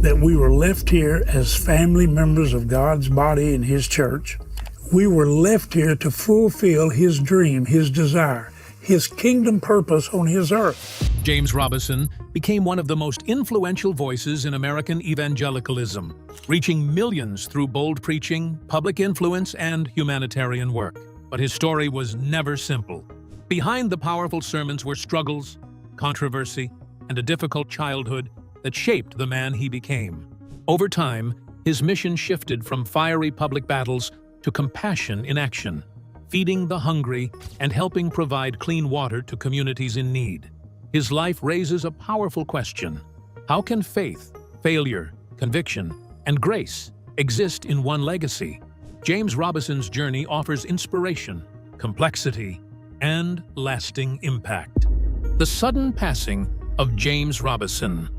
that we were left here as family members of God's body and His church. We were left here to fulfill His dream, His desire, His kingdom purpose on His earth. James Robison became one of the most influential voices in American evangelicalism, reaching millions through bold preaching, public influence, and humanitarian work. But his story was never simple. Behind the powerful sermons were struggles, controversy, and a difficult childhood that shaped the man he became. Over time, his mission shifted from fiery public battles to compassion in action, feeding the hungry and helping provide clean water to communities in need. His life raises a powerful question. How can faith, failure, conviction, and grace exist in one legacy? James Robison's journey offers inspiration, complexity, and lasting impact. The sudden passing of James Robison.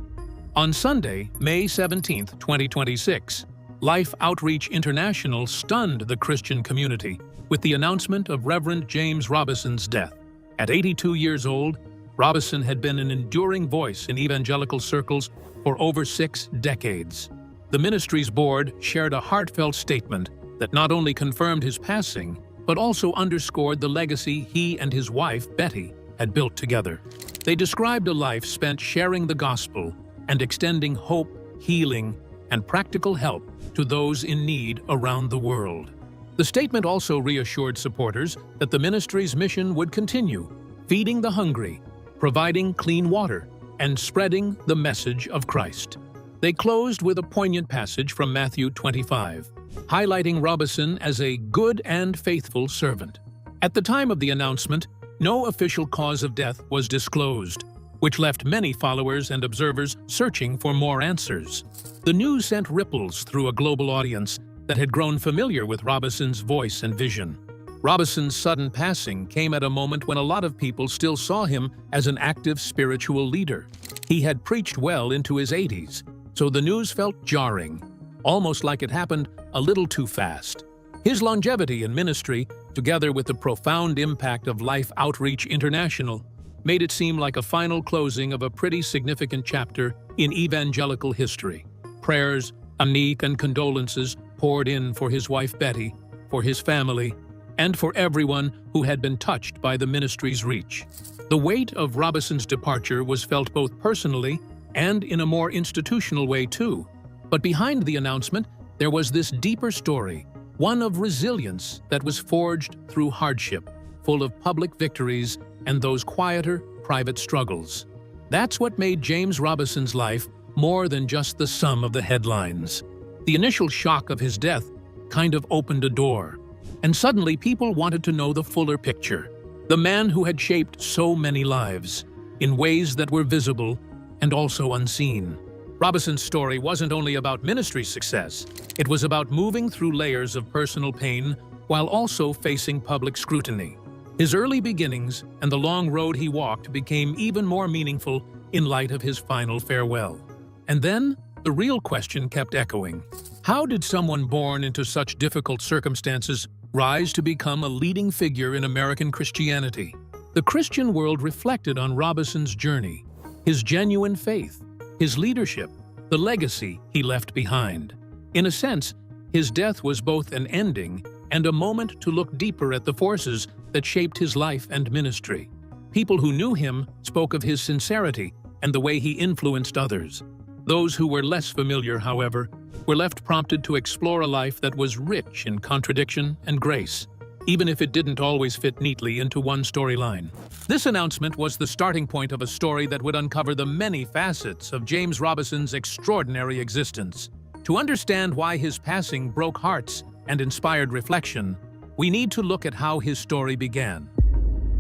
On Sunday, May 17, 2026, Life Outreach International stunned the Christian community with the announcement of Reverend James Robison's death. At 82 years old, Robison had been an enduring voice in evangelical circles for over 6 decades. The ministry's board shared a heartfelt statement that not only confirmed his passing, but also underscored the legacy he and his wife, Betty, had built together. They described a life spent sharing the gospel and extending hope, healing, and practical help to those in need around the world. The statement also reassured supporters that the ministry's mission would continue, feeding the hungry, providing clean water, and spreading the message of Christ. They closed with a poignant passage from Matthew 25, highlighting Robison as a good and faithful servant. At the time of the announcement, no official cause of death was disclosed, which left many followers and observers searching for more answers. The news sent ripples through a global audience that had grown familiar with Robison's voice and vision. Robison's sudden passing came at a moment when a lot of people still saw him as an active spiritual leader. He had preached well into his 80s, so the news felt jarring, almost like it happened a little too fast. His longevity in ministry, together with the profound impact of Life Outreach International, made it seem like a final closing of a pretty significant chapter in evangelical history. Prayers, and condolences poured in for his wife Betty, for his family, and for everyone who had been touched by the ministry's reach. The weight of Robison's departure was felt both personally and in a more institutional way too. But behind the announcement, there was this deeper story, one of resilience that was forged through hardship, full of public victories and those quieter, private struggles. That's what made James Robison's life more than just the sum of the headlines. The initial shock of his death kind of opened a door, and suddenly people wanted to know the fuller picture. The man who had shaped so many lives, in ways that were visible and also unseen. Robison's story wasn't only about ministry success, it was about moving through layers of personal pain while also facing public scrutiny. His early beginnings and the long road he walked became even more meaningful in light of his final farewell. And then, the real question kept echoing. How did someone born into such difficult circumstances rise to become a leading figure in American Christianity? The Christian world reflected on Robison's journey, his genuine faith, his leadership, the legacy he left behind. In a sense, his death was both an ending and a moment to look deeper at the forces that shaped his life and ministry. People who knew him spoke of his sincerity and the way he influenced others. Those who were less familiar, however, were left prompted to explore a life that was rich in contradiction and grace, even if it didn't always fit neatly into one storyline. This announcement was the starting point of a story that would uncover the many facets of James Robison's extraordinary existence. To understand why his passing broke hearts and inspired reflection, we need to look at how his story began.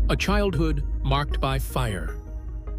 A childhood marked by fire.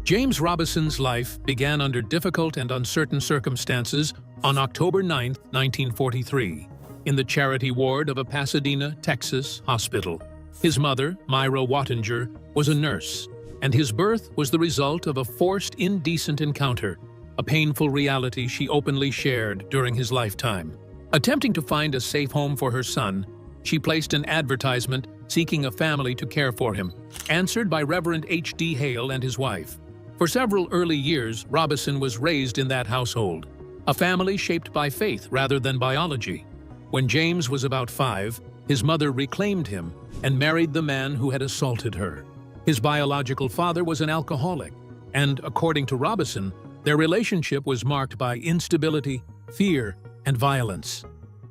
James Robison's life began under difficult and uncertain circumstances on October 9, 1943, in the charity ward of a Pasadena, Texas hospital. His mother, Myra Wattinger, was a nurse, and his birth was the result of a forced, indecent encounter, a painful reality she openly shared during his lifetime. Attempting to find a safe home for her son, she placed an advertisement seeking a family to care for him, answered by Reverend H.D. Hale and his wife. For several early years, Robison was raised in that household. a family shaped by faith rather than biology. When James was about 5, his mother reclaimed him and married the man who had assaulted her. His biological father was an alcoholic, and according to Robison, their relationship was marked by instability, fear, and violence.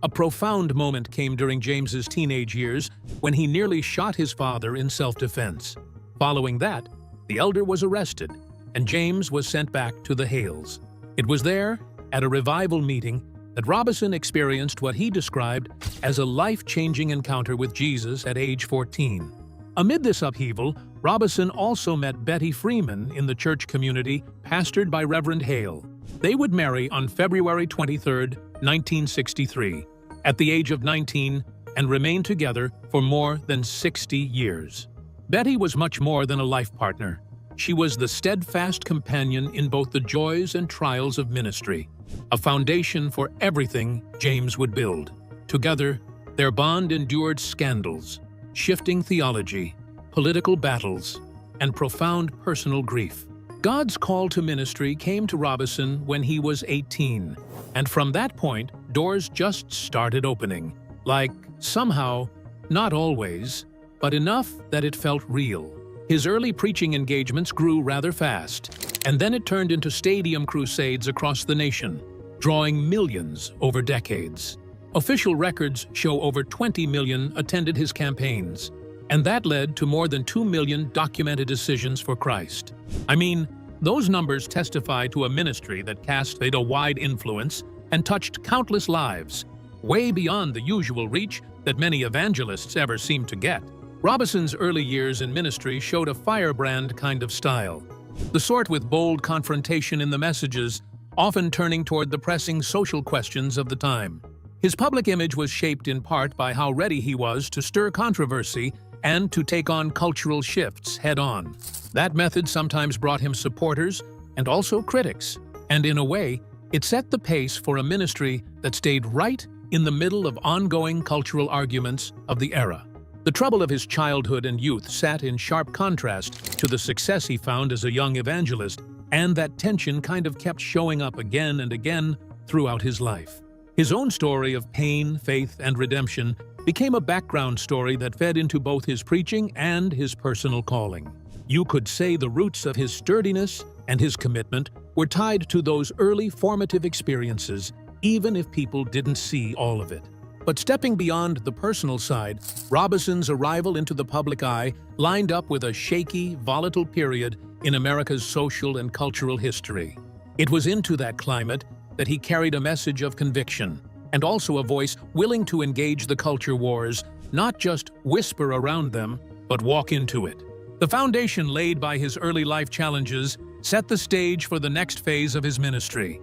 A profound moment came during James's teenage years when he nearly shot his father in self-defense. Following that, the elder was arrested, and James was sent back to the Hales. It was there, at a revival meeting, that Robison experienced what he described as a life-changing encounter with Jesus at age 14. Amid this upheaval, Robison also met Betty Freeman in the church community pastored by Reverend Hale. They would marry on February 23, 1963, at the age of 19, and remain together for more than 60 years. Betty was much more than a life partner. She was the steadfast companion in both the joys and trials of ministry, a foundation for everything James would build. Together, their bond endured scandals, shifting theology, political battles, and profound personal grief. God's call to ministry came to Robison when he was 18, and from that point, doors just started opening. Like, somehow, not always, but enough that it felt real. His early preaching engagements grew rather fast, and then it turned into stadium crusades across the nation, drawing millions over decades. Official records show over 20 million attended his campaigns, and that led to more than 2 million documented decisions for Christ. I mean, those numbers testify to a ministry that cast a wide influence and touched countless lives, way beyond the usual reach that many evangelists ever seem to get. Robison's early years in ministry showed a firebrand kind of style, the sort with bold confrontation in the messages, often turning toward the pressing social questions of the time. His public image was shaped in part by how ready he was to stir controversy and to take on cultural shifts head-on. That method sometimes brought him supporters and also critics, and in a way, it set the pace for a ministry that stayed right in the middle of ongoing cultural arguments of the era. The trouble of his childhood and youth sat in sharp contrast to the success he found as a young evangelist, and that tension kind of kept showing up again and again throughout his life. His own story of pain, faith, and redemption became a background story that fed into both his preaching and his personal calling. You could say the roots of his sturdiness and his commitment were tied to those early formative experiences, even if people didn't see all of it. But stepping beyond the personal side, Robison's arrival into the public eye lined up with a shaky, volatile period in America's social and cultural history. It was into that climate that he carried a message of conviction, and also a voice willing to engage the culture wars, not just whisper around them, but walk into it. The foundation laid by his early life challenges set the stage for the next phase of his ministry: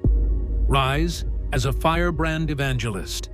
rise as a firebrand evangelist.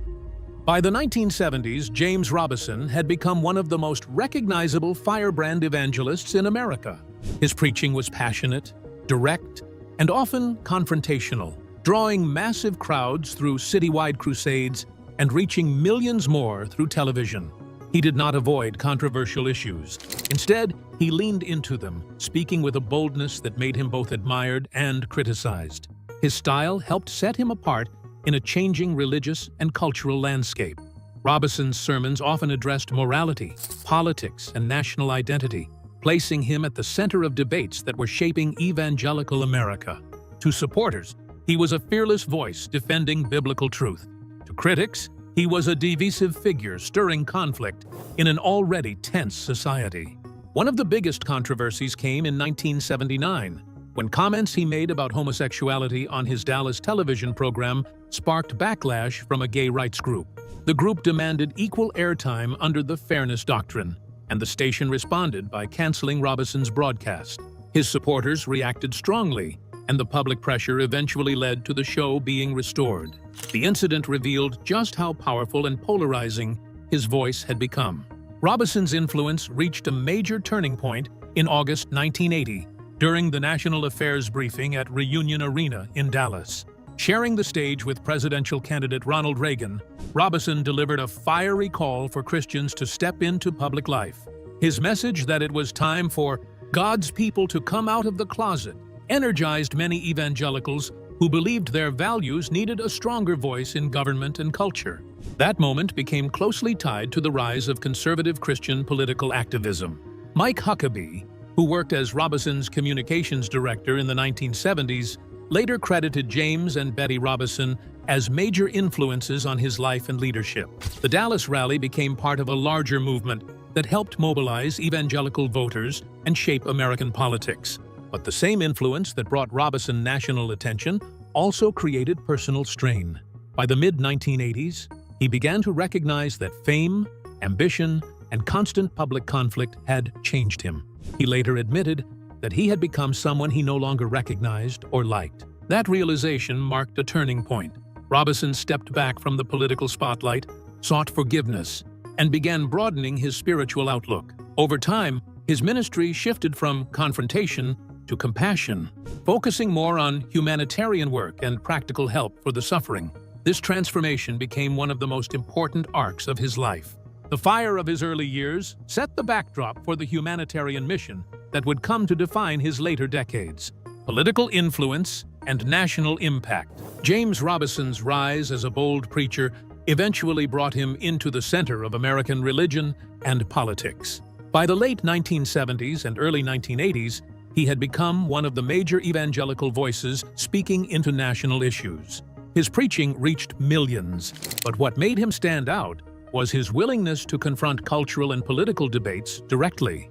By the 1970s, James Robison had become one of the most recognizable firebrand evangelists in America. His preaching was passionate, direct, and often confrontational, drawing massive crowds through citywide crusades and reaching millions more through television. He did not avoid controversial issues. Instead, he leaned into them, speaking with a boldness that made him both admired and criticized. His style helped set him apart in a changing religious and cultural landscape. Robison's sermons often addressed morality, politics, and national identity, placing him at the center of debates that were shaping evangelical America. To supporters, he was a fearless voice defending biblical truth. To critics, he was a divisive figure stirring conflict in an already tense society. One of the biggest controversies came in 1979, when comments he made about homosexuality on his Dallas television program sparked backlash from a gay rights group. The group demanded equal airtime under the Fairness Doctrine, and the station responded by canceling Robison's broadcast. His supporters reacted strongly, and the public pressure eventually led to the show being restored. The incident revealed just how powerful and polarizing his voice had become. Robison's influence reached a major turning point in August 1980, during the National Affairs briefing at Reunion Arena in Dallas. Sharing the stage with presidential candidate Ronald Reagan, Robison delivered a fiery call for Christians to step into public life. His message that it was time for God's people to come out of the closet energized many evangelicals who believed their values needed a stronger voice in government and culture. That moment became closely tied to the rise of conservative Christian political activism. Mike Huckabee, who worked as Robison's communications director in the 1970s, later credited James and Betty Robison as major influences on his life and leadership. The Dallas rally became part of a larger movement that helped mobilize evangelical voters and shape American politics. But the same influence that brought Robison national attention also created personal strain. By the mid-1980s, he began to recognize that fame, ambition, and constant public conflict had changed him. He later admitted that he had become someone he no longer recognized or liked. That realization marked a turning point. Robison stepped back from the political spotlight, sought forgiveness, and began broadening his spiritual outlook. Over time, his ministry shifted from confrontation to compassion, focusing more on humanitarian work and practical help for the suffering. This transformation became one of the most important arcs of his life. The fire of his early years set the backdrop for the humanitarian mission that would come to define his later decades: political influence and national impact. James Robison's rise as a bold preacher eventually brought him into the center of American religion and politics. By the late 1970s and early 1980s, he had become one of the major evangelical voices speaking into national issues. His preaching reached millions, but what made him stand out was his willingness to confront cultural and political debates directly.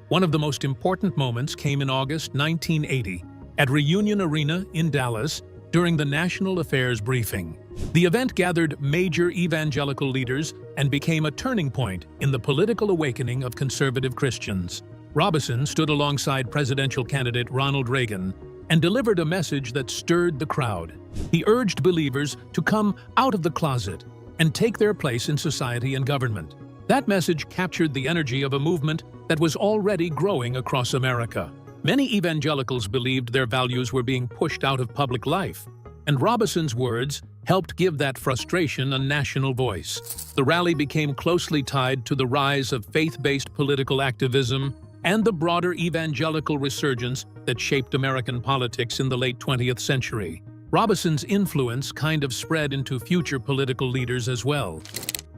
One of the most important moments came in August 1980 at Reunion Arena in Dallas during the National Affairs Briefing. The event gathered major evangelical leaders and became a turning point in the political awakening of conservative Christians. Robison stood alongside presidential candidate Ronald Reagan and delivered a message that stirred the crowd. He urged believers to come out of the closet and take their place in society and government. That message captured the energy of a movement that was already growing across America. Many evangelicals believed their values were being pushed out of public life, and Robison's words helped give that frustration a national voice. The rally became closely tied to the rise of faith-based political activism and the broader evangelical resurgence that shaped American politics in the late 20th century. Robison's influence kind of spread into future political leaders as well,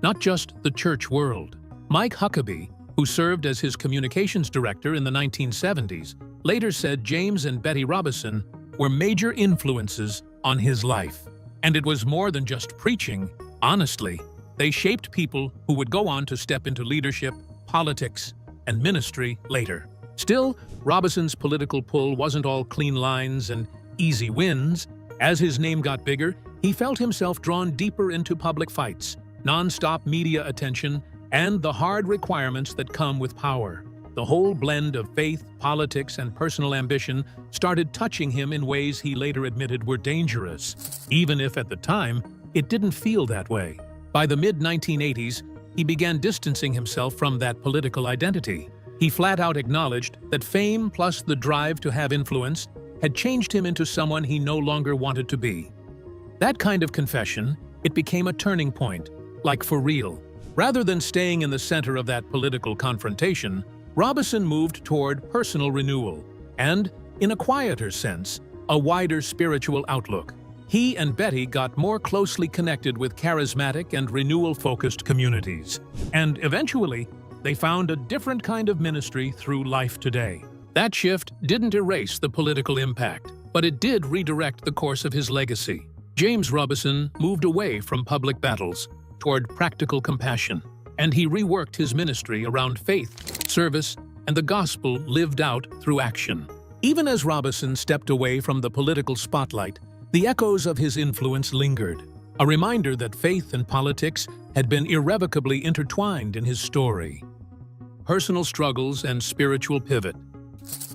not just the church world. Mike Huckabee, who served as his communications director in the 1970s, later said James and Betty Robison were major influences on his life. And it was more than just preaching. Honestly, they shaped people who would go on to step into leadership, politics, and ministry later. Still, Robison's political pull wasn't all clean lines and easy wins. As his name got bigger, he felt himself drawn deeper into public fights, non-stop media attention, and the hard requirements that come with power. The whole blend of faith, politics, and personal ambition started touching him in ways he later admitted were dangerous, even if at the time it didn't feel that way. By the mid-1980s, he began distancing himself from that political identity. He flat out acknowledged that fame plus the drive to have influence had changed him into someone he no longer wanted to be. That kind of confession, it became a turning point, like for real. Rather than staying in the center of that political confrontation, Robison moved toward personal renewal and, in a quieter sense, a wider spiritual outlook. He and Betty got more closely connected with charismatic and renewal-focused communities. And eventually, they found a different kind of ministry through life today. That shift didn't erase the political impact, but it did redirect the course of his legacy. James Robison moved away from public battles toward practical compassion, and he reworked his ministry around faith, service, and the gospel lived out through action. Even as Robison stepped away from the political spotlight, the echoes of his influence lingered, a reminder that faith and politics had been irrevocably intertwined in his story. Personal struggles and spiritual pivot.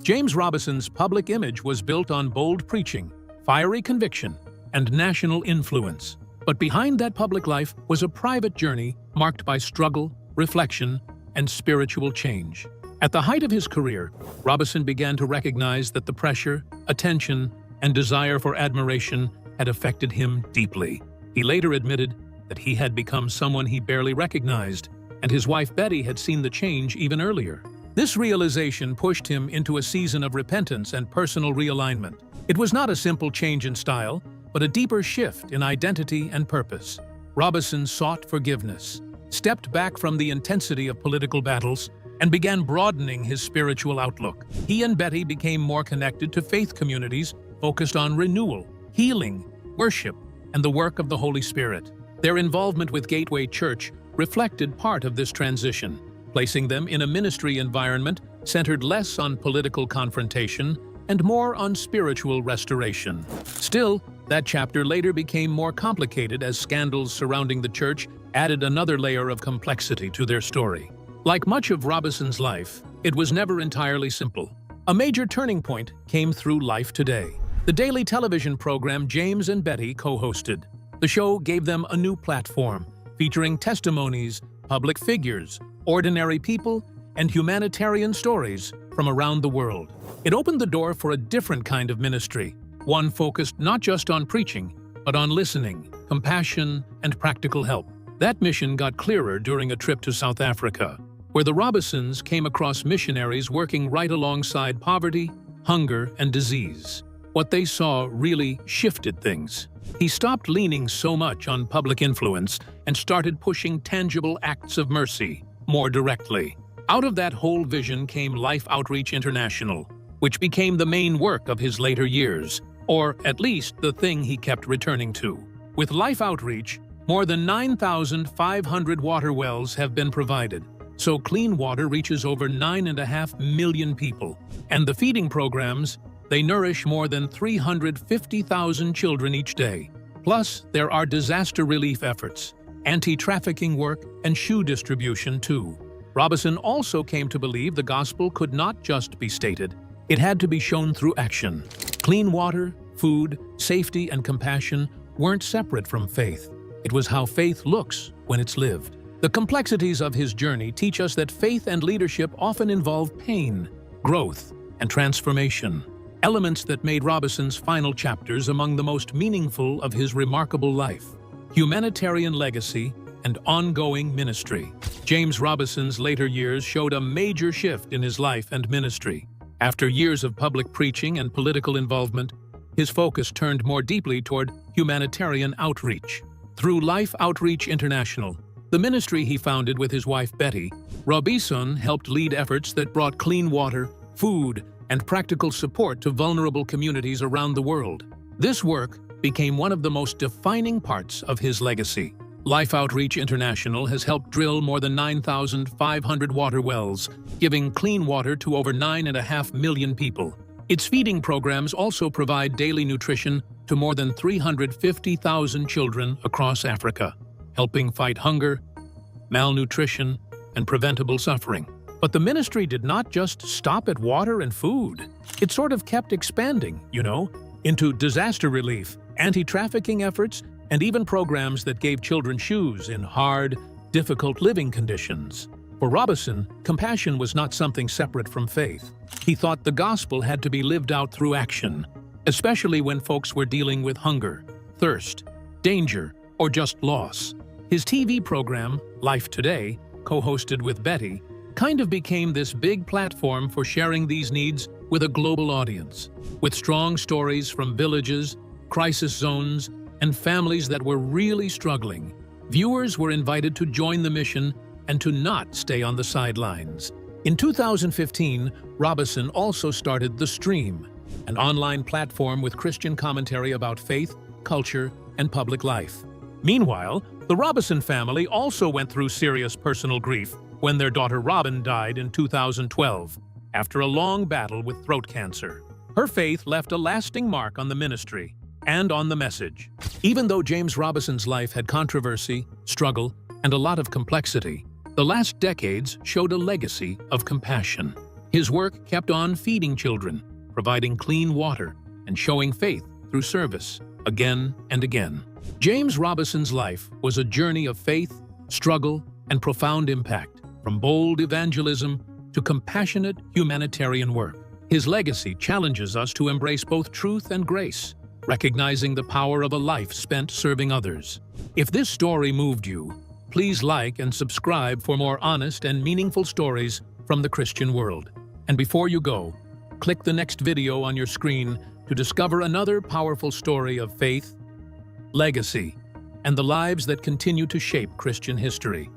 James Robison's public image was built on bold preaching, fiery conviction, and national influence. But behind that public life was a private journey marked by struggle, reflection, and spiritual change. At the height of his career, Robison began to recognize that the pressure, attention, and desire for admiration had affected him deeply. He later admitted that he had become someone he barely recognized, and his wife Betty had seen the change even earlier. This realization pushed him into a season of repentance and personal realignment. It was not a simple change in style, but a deeper shift in identity and purpose. Robison sought forgiveness, stepped back from the intensity of political battles, and began broadening his spiritual outlook. He and Betty became more connected to faith communities focused on renewal, healing, worship, and the work of the Holy Spirit. Their involvement with Gateway Church reflected part of this transition, placing them in a ministry environment centered less on political confrontation and more on spiritual restoration. Still, that chapter later became more complicated as scandals surrounding the church added another layer of complexity to their story. Like much of Robison's life, it was never entirely simple. A major turning point came through Life Today, the daily television program James and Betty co-hosted. The show gave them a new platform, featuring testimonies, public figures, ordinary people, and humanitarian stories from around the world. It opened the door for a different kind of ministry, one focused not just on preaching, but on listening, compassion, and practical help. That mission got clearer during a trip to South Africa, where the Robisons came across missionaries working right alongside poverty, hunger, and disease. What they saw really shifted things. He stopped leaning so much on public influence and started pushing tangible acts of mercy more directly. Out of that whole vision came Life Outreach International, which became the main work of his later years, or at least the thing he kept returning to. With Life Outreach, more than 9,500 water wells have been provided, so clean water reaches over 9.5 million people. And the feeding programs, they nourish more than 350,000 children each day. Plus, there are disaster relief efforts, anti-trafficking work, and shoe distribution too. Robison also came to believe the gospel could not just be stated. It had to be shown through action. Clean water, food, safety, and compassion weren't separate from faith. It was how faith looks when it's lived. The complexities of his journey teach us that faith and leadership often involve pain, growth, and transformation, elements that made Robison's final chapters among the most meaningful of his remarkable life. Humanitarian legacy and ongoing ministry. James Robison's later years showed a major shift in his life and ministry. After years of public preaching and political involvement, his focus turned more deeply toward humanitarian outreach. Through Life Outreach International, the ministry he founded with his wife Betty, Robison helped lead efforts that brought clean water, food, and practical support to vulnerable communities around the world. This work became one of the most defining parts of his legacy. Life Outreach International has helped drill more than 9,500 water wells, giving clean water to over 9.5 million people. Its feeding programs also provide daily nutrition to more than 350,000 children across Africa, helping fight hunger, malnutrition, and preventable suffering. But the ministry did not just stop at water and food. It sort of kept expanding, into disaster relief, anti-trafficking efforts, and even programs that gave children shoes in hard, difficult living conditions. For Robison, compassion was not something separate from faith. He thought the gospel had to be lived out through action, especially when folks were dealing with hunger, thirst, danger, or just loss. His TV program, Life Today, co-hosted with Betty, kind of became this big platform for sharing these needs with a global audience. With strong stories from villages, crisis zones, and families that were really struggling, viewers were invited to join the mission and to not stay on the sidelines. In 2015, Robison also started The Stream, an online platform with Christian commentary about faith, culture, and public life. Meanwhile, the Robison family also went through serious personal grief when their daughter Robin died in 2012 after a long battle with throat cancer. Her faith left a lasting mark on the ministry and on the message. Even though James Robison's life had controversy, struggle, and a lot of complexity, the last decades showed a legacy of compassion. His work kept on feeding children, providing clean water, and showing faith through service again and again. James Robison's life was a journey of faith, struggle, and profound impact, from bold evangelism to compassionate humanitarian work. His legacy challenges us to embrace both truth and grace, recognizing the power of a life spent serving others. If this story moved you, please like and subscribe for more honest and meaningful stories from the Christian world. And before you go, click the next video on your screen to discover another powerful story of faith, legacy, and the lives that continue to shape Christian history.